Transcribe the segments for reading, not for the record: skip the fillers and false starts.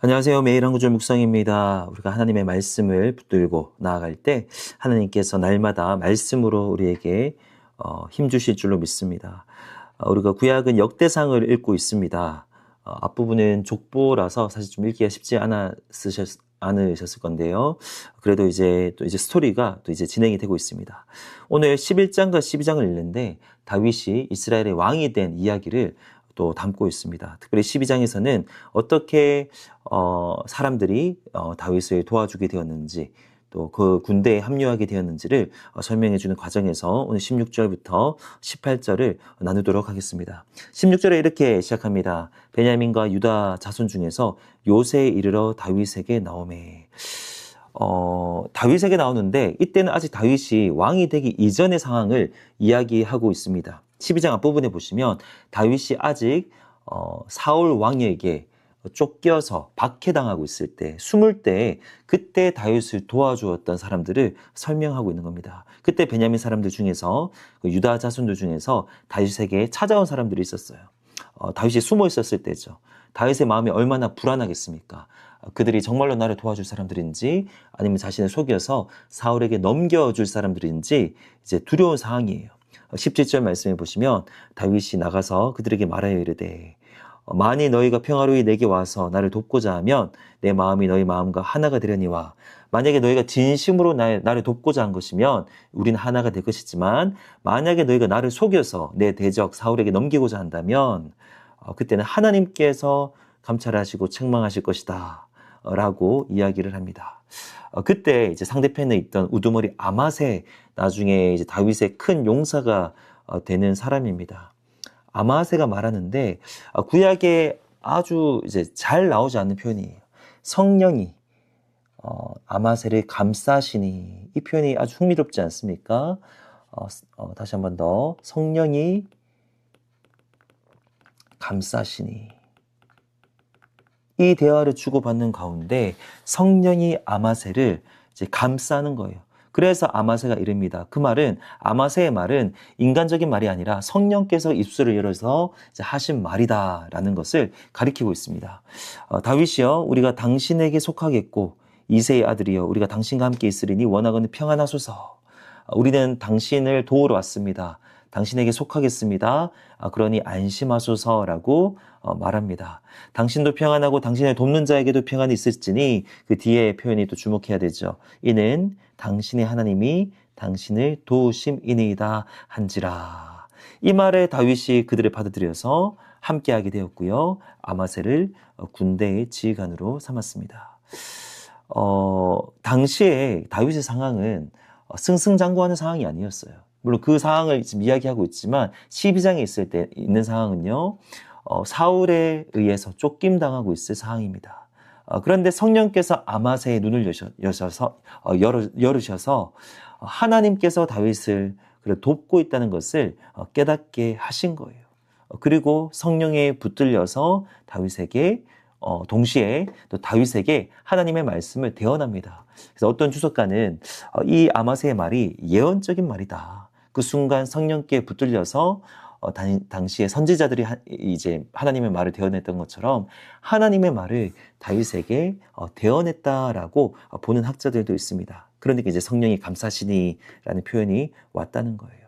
안녕하세요. 매일 한 구절 묵상입니다. 우리가 하나님의 말씀을 붙들고 나아갈 때 하나님께서 날마다 말씀으로 우리에게 힘 주실 줄로 믿습니다. 우리가 구약은 역대상을 읽고 있습니다. 앞부분은 족보라서 사실 좀 읽기가 쉽지 않으셨을 건데요. 그래도 이제 스토리가 또 이제 진행이 되고 있습니다. 오늘 11장과 12장을 읽는데 다윗이 이스라엘의 왕이 된 이야기를 또 담고 있습니다. 특별히 12장에서는 어떻게 사람들이 다윗을 도와주게 되었는지, 또 그 군대에 합류하게 되었는지를 설명해 주는 과정에서 오늘 16절부터 18절을 나누도록 하겠습니다. 16절에 이렇게 시작합니다. 베냐민과 유다 자손 중에서 요새에 이르러 다윗에게 나오매. 다윗에게 나오는데 이때는 아직 다윗이 왕이 되기 이전의 상황을 이야기하고 있습니다. 12장 앞부분에 보시면 다윗이 아직 사울 왕에게 쫓겨서 박해당하고 있을 때, 숨을 때 그때 다윗을 도와주었던 사람들을 설명하고 있는 겁니다. 그때 베냐민 사람들 중에서 유다 자손들 중에서 다윗에게 찾아온 사람들이 있었어요. 다윗이 숨어 있었을 때죠. 다윗의 마음이 얼마나 불안하겠습니까? 그들이 정말로 나를 도와줄 사람들인지 아니면 자신을 속여서 사울에게 넘겨줄 사람들인지 이제 두려운 상황이에요. 17절 말씀해 보시면 다윗이 나가서 그들에게 말하여 이르되 만일 너희가 평화로이 내게 와서 나를 돕고자 하면 내 마음이 너희 마음과 하나가 되려니와 만약에 너희가 진심으로 나를 돕고자 한 것이면 우리는 하나가 될 것이지만 만약에 너희가 나를 속여서 내 대적 사울에게 넘기고자 한다면 그때는 하나님께서 감찰하시고 책망하실 것이다 라고 이야기를 합니다. 그때 이제 상대편에 있던 우두머리 아맛에 나중에 이제 다윗의 큰 용사가 되는 사람입니다. 아마세가 말하는데 구약에 아주 이제 잘 나오지 않는 표현이에요. 성령이 아마세를 감싸시니, 이 표현이 아주 흥미롭지 않습니까? 다시 한 번 더, 성령이 감싸시니. 이 대화를 주고받는 가운데 성령이 아마세를 이제 감싸는 거예요. 그래서 아마세가 이릅니다. 그 말은, 아마세의 말은 인간적인 말이 아니라 성령께서 입술을 열어서 이제 하신 말이다라는 것을 가리키고 있습니다. 다윗이여, 우리가 당신에게 속하겠고 이새의 아들이여, 우리가 당신과 함께 있으리니 원하거늘 평안하소서. 우리는 당신을 도우러 왔습니다. 당신에게 속하겠습니다. 그러니 안심하소서라고 말합니다. 당신도 평안하고 당신을 돕는 자에게도 평안이 있을지니, 그 뒤에 표현이 또 주목해야 되죠. 이는 당신의 하나님이 당신을 도우심이니이다 한지라. 이 말에 다윗이 그들을 받아들여서 함께하게 되었고요. 아마세를 군대의 지휘관으로 삼았습니다. 당시에 다윗의 상황은 승승장구하는 상황이 아니었어요. 물론 그 상황을 지금 이야기하고 있지만 12장에 있을 때 있는 상황은요, 사울에 의해서 쫓김당하고 있을 상황입니다. 그런데 성령께서 아마세의 눈을 열으셔서 하나님께서 다윗을 돕고 있다는 것을 깨닫게 하신 거예요. 그리고 성령에 붙들려서 다윗에게 동시에 또 다윗에게 하나님의 말씀을 대언합니다. 그래서 어떤 주석가는 이 아마세의 말이 예언적인 말이다. 그 순간 성령께 붙들려서 당시에 선지자들이 이제 하나님의 말을 대언했던 것처럼 하나님의 말을 다윗에게 대언했다라고 보는 학자들도 있습니다. 그러니까 이제 성령이 감싸시니라는 표현이 왔다는 거예요.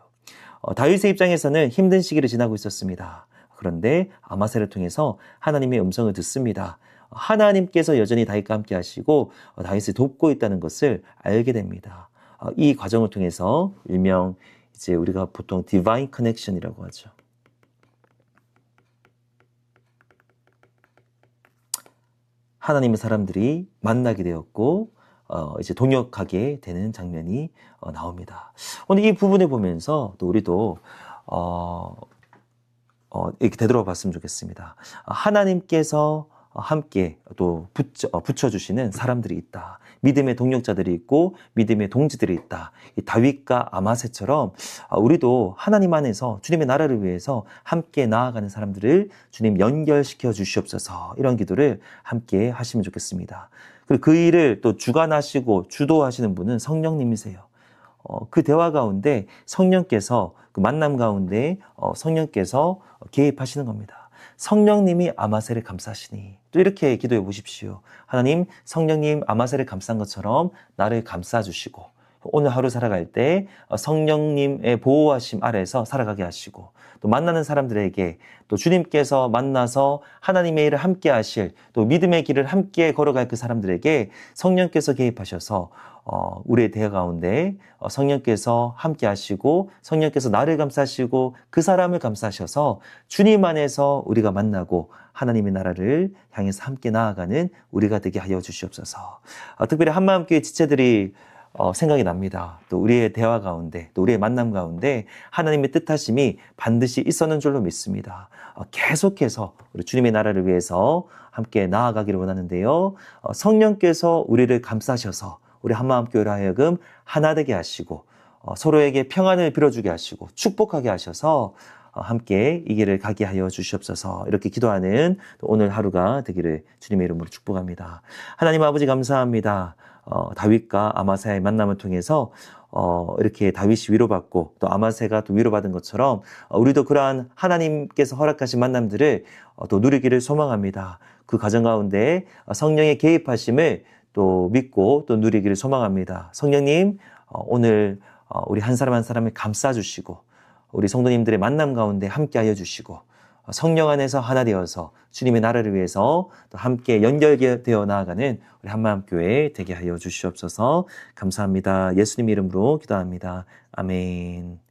다윗의 입장에서는 힘든 시기를 지나고 있었습니다. 그런데 아마세를 통해서 하나님의 음성을 듣습니다. 하나님께서 여전히 다윗과 함께 하시고 다윗을 돕고 있다는 것을 알게 됩니다. 이 과정을 통해서 일명 이제 우리가 보통 디바인 커넥션이라고 하죠. 하나님의 사람들이 만나게 되었고 이제 동역하게 되는 장면이 나옵니다. 오늘 이 부분을 보면서 또 우리도 이렇게 되돌아봤으면 좋겠습니다. 하나님께서 함께 또 붙여주시는 사람들이 있다. 믿음의 동력자들이 있고 믿음의 동지들이 있다. 이 다윗과 아마세처럼 우리도 하나님 안에서 주님의 나라를 위해서 함께 나아가는 사람들을 주님 연결시켜 주시옵소서, 이런 기도를 함께 하시면 좋겠습니다. 그리고 그 일을 또 주관하시고 주도하시는 분은 성령님이세요. 그 대화 가운데 성령께서, 그 만남 가운데 성령께서 개입하시는 겁니다. 성령님이 아마새를 감싸시니. 또 이렇게 기도해 보십시오. 하나님, 성령님 아마새를 감싼 것처럼 나를 감싸주시고 오늘 하루 살아갈 때 성령님의 보호하심 아래에서 살아가게 하시고 또 만나는 사람들에게 또 주님께서 만나서 하나님의 일을 함께 하실 또 믿음의 길을 함께 걸어갈 그 사람들에게 성령께서 개입하셔서 우리의 대화 가운데 성령께서 함께 하시고 성령께서 나를 감싸시고 그 사람을 감싸셔서 주님 안에서 우리가 만나고 하나님의 나라를 향해서 함께 나아가는 우리가 되게 하여 주시옵소서. 특별히 한마음교회 지체들이 생각이 납니다. 또 우리의 대화 가운데, 또 우리의 만남 가운데 하나님의 뜻하심이 반드시 있었는 줄로 믿습니다. 계속해서 우리 주님의 나라를 위해서 함께 나아가기를 원하는데요. 성령께서 우리를 감싸셔서 우리 한마음교회로 하여금 하나 되게 하시고 서로에게 평안을 빌어주게 하시고 축복하게 하셔서 함께 이 길을 가게 하여 주시옵소서. 이렇게 기도하는 오늘 하루가 되기를 주님의 이름으로 축복합니다. 하나님 아버지 감사합니다. 다윗과 아마새의 만남을 통해서 이렇게 다윗이 위로받고 또 아마새가 또 위로받은 것처럼 우리도 그러한 하나님께서 허락하신 만남들을 또 누리기를 소망합니다. 그 과정 가운데 성령의 개입하심을 또 믿고 또 누리기를 소망합니다. 성령님, 오늘 우리 한 사람 한 사람을 감싸주시고 우리 성도님들의 만남 가운데 함께하여 주시고 성령 안에서 하나 되어서 주님의 나라를 위해서 또 함께 연결되어 나아가는 우리 한마음교회 되게 하여 주시옵소서. 감사합니다. 예수님 이름으로 기도합니다. 아멘.